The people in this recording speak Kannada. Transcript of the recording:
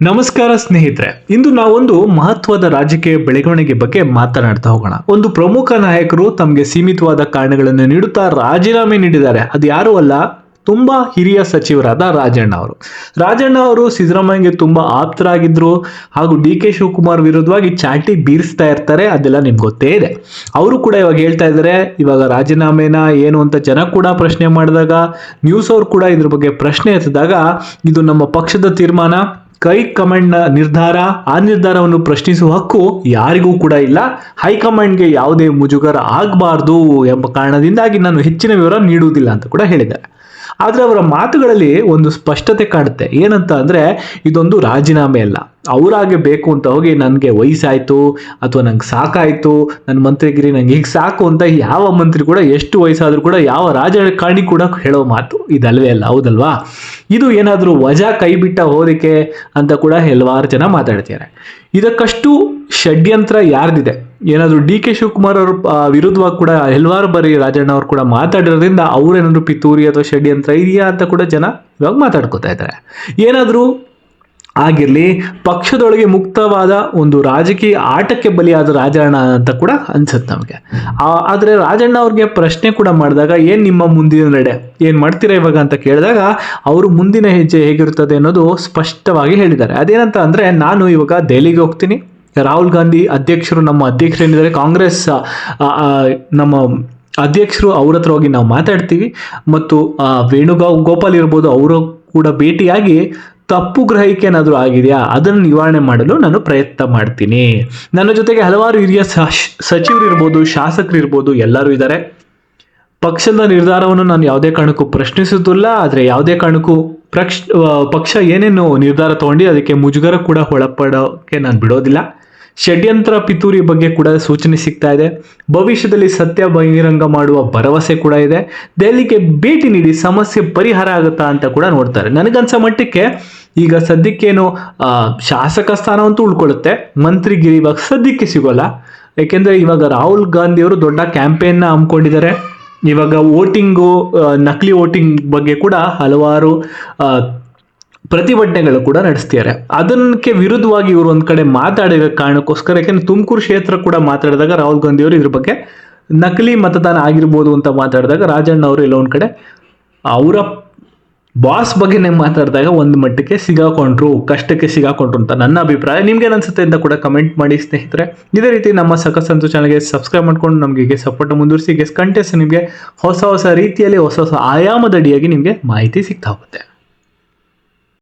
ನಮಸ್ಕಾರ ಸ್ನೇಹಿತರೆ, ಇಂದು ನಾವೊಂದು ಮಹತ್ವದ ರಾಜಕೀಯ ಬೆಳವಣಿಗೆ ಬಗ್ಗೆ ಮಾತನಾಡ್ತಾ ಹೋಗೋಣ. ಒಂದು ಪ್ರಮುಖ ನಾಯಕರು ತಮಗೆ ಸೀಮಿತವಾದ ಕಾರಣಗಳನ್ನು ನೀಡುತ್ತಾ ರಾಜೀನಾಮೆ ನೀಡಿದ್ದಾರೆ. ಅದು ಯಾರು ಅಲ್ಲ, ತುಂಬಾ ಹಿರಿಯ ಸಚಿವರಾದ ರಾಜಣ್ಣ ಅವರು ಸಿದ್ದರಾಮಯ್ಯಗೆ ತುಂಬಾ ಆಪ್ತರಾಗಿದ್ರು ಹಾಗೂ ಡಿ.ಕೆ. ಶಿವಕುಮಾರ್ ವಿರುದ್ಧವಾಗಿ ಚಾಟಿ ಬೀರಿಸ್ತಾ ಇರ್ತಾರೆ. ಅದೆಲ್ಲ ನಿಮ್ಗೆ ಗೊತ್ತೇ ಇದೆ. ಅವರು ಕೂಡ ಇವಾಗ ಹೇಳ್ತಾ ಇದ್ದಾರೆ, ಇವಾಗ ರಾಜೀನಾಮೆನ ಏನು ಅಂತ ಜನ ಕೂಡ ಪ್ರಶ್ನೆ ಮಾಡಿದಾಗ, ನ್ಯೂಸ್ ಅವ್ರು ಕೂಡ ಇದ್ರ ಬಗ್ಗೆ ಪ್ರಶ್ನೆ ಎತ್ತಿದಾಗ, ಇದು ನಮ್ಮ ಪಕ್ಷದ ತೀರ್ಮಾನ, ಹೈಕಮಾಂಡ್ನ ನಿರ್ಧಾರ, ಆ ನಿರ್ಧಾರವನ್ನು ಪ್ರಶ್ನಿಸುವ ಹಕ್ಕು ಯಾರಿಗೂ ಕೂಡ ಇಲ್ಲ. ಹೈಕಮಾಂಡ್ಗೆ ಯಾವುದೇ ಮುಜುಗರ ಆಗಬಾರ್ದು ಎಂಬ ಕಾರಣದಿಂದಾಗಿ ನಾನು ಹೆಚ್ಚಿನ ವಿವರ ನೀಡುವುದಿಲ್ಲ ಅಂತ ಕೂಡ ಹೇಳಿದ್ದಾರೆ. ಆದರೆ ಅವರ ಮಾತುಗಳಲ್ಲಿ ಒಂದು ಸ್ಪಷ್ಟತೆ ಕಾಣುತ್ತೆ. ಏನಂತ ಅಂದರೆ, ಇದೊಂದು ರಾಜೀನಾಮೆ ಅಲ್ಲ. ಅವರಾಗೆ ಬೇಕು ಅಂತ ಹೋಗಿ ನನಗೆ ವಯಸ್ಸಾಯಿತು ಅಥವಾ ನಂಗೆ ಸಾಕಾಯಿತು, ನನ್ನ ಮಂತ್ರಿಗಿರಿ ನಂಗೆ ಈಗ ಸಾಕು ಅಂತ ಯಾವ ಮಂತ್ರಿ ಕೂಡ ಎಷ್ಟು ವಯಸ್ಸಾದರೂ ಕೂಡ ಯಾವ ರಾಜಕಾರಣಿ ಕೂಡ ಹೇಳೋ ಮಾತು ಇದಲ್ವೇ ಅಲ್ಲ, ಹೌದಲ್ವಾ? ಇದು ಏನಾದರೂ ವಜಾ ಕೈ ಬಿಟ್ಟ ಹೋದಿಕೆ ಅಂತ ಕೂಡ ಹಲವಾರು ಜನ ಮಾತಾಡ್ತಾರೆ. ಇದಕ್ಕಷ್ಟು ಷಡ್ಯಂತ್ರ ಯಾರ್ದಿದೆ? ಏನಾದರೂ ಡಿ.ಕೆ. ಶಿವಕುಮಾರ್ ಅವ್ರ ವಿರುದ್ಧವಾಗಿ ಕೂಡ ಹಲವಾರು ಬಾರಿ ರಾಜಣ್ಣ ಅವ್ರು ಕೂಡ ಮಾತಾಡಿರೋದ್ರಿಂದ ಅವ್ರೇನಾದ್ರು ಪಿತೂರಿ ಅಥವಾ ಷಡ್ಯಂತ್ರ ಇದೆಯಾ ಅಂತ ಕೂಡ ಜನ ಇವಾಗ ಮಾತಾಡ್ಕೋತಾ ಇದ್ದಾರೆ. ಏನಾದರೂ ಆಗಿರಲಿ, ಪಕ್ಷದೊಳಗೆ ಮುಕ್ತವಾದ ಒಂದು ರಾಜಕೀಯ ಆಟಕ್ಕೆ ಬಲಿಯಾದ ರಾಜಣ್ಣ ಅಂತ ಕೂಡ ಅನ್ಸುತ್ತೆ ನಮಗೆ. ಆದರೆ ರಾಜಣ್ಣ ಅವ್ರಿಗೆ ಪ್ರಶ್ನೆ ಕೂಡ ಮಾಡಿದಾಗ, ಏನು ನಿಮ್ಮ ಮುಂದಿನ ನಡೆ, ಏನು ಮಾಡ್ತೀರಾ ಇವಾಗ ಅಂತ ಕೇಳಿದಾಗ, ಅವರು ಮುಂದಿನ ಹೆಜ್ಜೆ ಹೇಗಿರುತ್ತದೆ ಅನ್ನೋದು ಸ್ಪಷ್ಟವಾಗಿ ಹೇಳಿದ್ದಾರೆ. ಅದೇನಂತ ಅಂದರೆ, ನಾನು ಇವಾಗ ದೆಹಲಿಗೆ ಹೋಗ್ತೀನಿ, ರಾಹುಲ್ ಗಾಂಧಿ ಅಧ್ಯಕ್ಷರು, ನಮ್ಮ ಅಧ್ಯಕ್ಷರು ಏನಿದ್ದಾರೆ ಕಾಂಗ್ರೆಸ್ ನಮ್ಮ ಅಧ್ಯಕ್ಷರು, ಅವ್ರ ಹತ್ರ ಹೋಗಿ ನಾವು ಮಾತಾಡ್ತೀವಿ ಮತ್ತು ವೇಣುಗೋಪಾಲ್ ಇರ್ಬೋದು, ಅವರು ಕೂಡ ಭೇಟಿಯಾಗಿ ತಪ್ಪು ಗ್ರಹಿಕೆ ಏನಾದರೂ ಆಗಿದೆಯಾ ಅದನ್ನು ನಿವಾರಣೆ ಮಾಡಲು ನಾನು ಪ್ರಯತ್ನ ಮಾಡ್ತೀನಿ. ನನ್ನ ಜೊತೆಗೆ ಹಲವಾರು ಹಿರಿಯ ಸಚಿವರು ಇರ್ಬೋದು, ಶಾಸಕರು ಇರ್ಬೋದು, ಎಲ್ಲರೂ ಇದ್ದಾರೆ. ಪಕ್ಷದ ನಿರ್ಧಾರವನ್ನು ನಾನು ಯಾವುದೇ ಕಾರಣಕ್ಕೂ ಪ್ರಶ್ನಿಸುತ್ತಿಲ್ಲ. ಆದರೆ ಯಾವುದೇ ಕಾರಣಕ್ಕೂ ಪಕ್ಷ ಏನೇನು ನಿರ್ಧಾರ ತಗೊಂಡು ಅದಕ್ಕೆ ಮುಜುಗರ ಕೂಡ ಒಳಪಡೋಕೆ ನಾನು ಬಿಡೋದಿಲ್ಲ. ಷಡ್ಯಂತ್ರ ಪಿತೂರಿ ಬಗ್ಗೆ ಕೂಡ ಸೂಚನೆ ಸಿಗ್ತಾ ಇದೆ. ಭವಿಷ್ಯದಲ್ಲಿ ಸತ್ಯ ಬಹಿರಂಗ ಮಾಡುವ ಭರವಸೆ ಕೂಡ ಇದೆ. ದೆಹಲಿಗೆ ಭೇಟಿ ನೀಡಿ ಸಮಸ್ಯೆ ಪರಿಹಾರ ಆಗುತ್ತಾ ಅಂತ ಕೂಡ ನೋಡ್ತಾರೆ. ನನಗನ್ಸೋ ಮಟ್ಟಕ್ಕೆ ಈಗ ಸದ್ಯಕ್ಕೇನು ಶಾಸಕ ಸ್ಥಾನವಂತೂ ಉಳ್ಕೊಳ್ಳುತ್ತೆ, ಮಂತ್ರಿಗಿರಿ ಇವಾಗ ಸದ್ಯಕ್ಕೆ ಸಿಗೋಲ್ಲ. ಯಾಕೆಂದರೆ ಇವಾಗ ರಾಹುಲ್ ಗಾಂಧಿ ಅವರು ದೊಡ್ಡ ಕ್ಯಾಂಪೇನ್ನ ಹಮ್ಮಿಕೊಂಡಿದ್ದಾರೆ. ಇವಾಗ ವೋಟಿಂಗು, ನಕಲಿ ವೋಟಿಂಗ್ ಬಗ್ಗೆ ಕೂಡ ಹಲವಾರು ಪ್ರತಿಭಟನೆಗಳು ಕೂಡ ನಡೆಸ್ತಿದ್ದಾರೆ. ಅದಕ್ಕೆ ವಿರುದ್ಧವಾಗಿ ಇವರು ಒಂದ್ ಕಡೆ ಮಾತಾಡಿದ ಕಾರಣಕ್ಕೋಸ್ಕರ, ಯಾಕೆಂದ್ರೆ ತುಮಕೂರು ಕ್ಷೇತ್ರ ಕೂಡ ಮಾತಾಡಿದಾಗ ರಾಹುಲ್ ಗಾಂಧಿ ಅವರು ಇದ್ರ ಬಗ್ಗೆ ನಕಲಿ ಮತದಾನ ಆಗಿರ್ಬೋದು ಅಂತ ಮಾತಾಡಿದಾಗ, ರಾಜಣ್ಣ ಅವರು ಎಲ್ಲ ಒಂದ್ ಕಡೆ ಅವರ ಬಾಸ್ ಬಗ್ಗೆನೇ ಮಾತಾಡಿದಾಗ ಒಂದು ಮಟ್ಟಕ್ಕೆ ಕಷ್ಟಕ್ಕೆ ಸಿಗಾಕೊಂಡ್ರು ಅಂತ ನನ್ನ ಅಭಿಪ್ರಾಯ. ನಿಮ್ಗೇನು ಅನ್ಸುತ್ತೆ ಅಂತ ಕೂಡ ಕಮೆಂಟ್ ಮಾಡಿ ಸ್ನೇಹಿತರೆ. ಇದೇ ರೀತಿ ನಮ್ಮ ಸಕಸಂತು ಚಾನಲ್ಗೆ ಸಬ್ಸ್ಕ್ರೈಬ್ ಮಾಡ್ಕೊಂಡು ನಮಗೆ ಸಪೋರ್ಟ್ ಮುಂದುವರಿಸಿ. ಕಂಟೆಸ್ಟ್ ನಿಮಗೆ ಹೊಸ ರೀತಿಯಲ್ಲಿ ಹೊಸ ಆಯಾಮದಡಿಯಾಗಿ ನಿಮಗೆ ಮಾಹಿತಿ ಸಿಗ್ತಾ ಹೋಗುತ್ತೆ.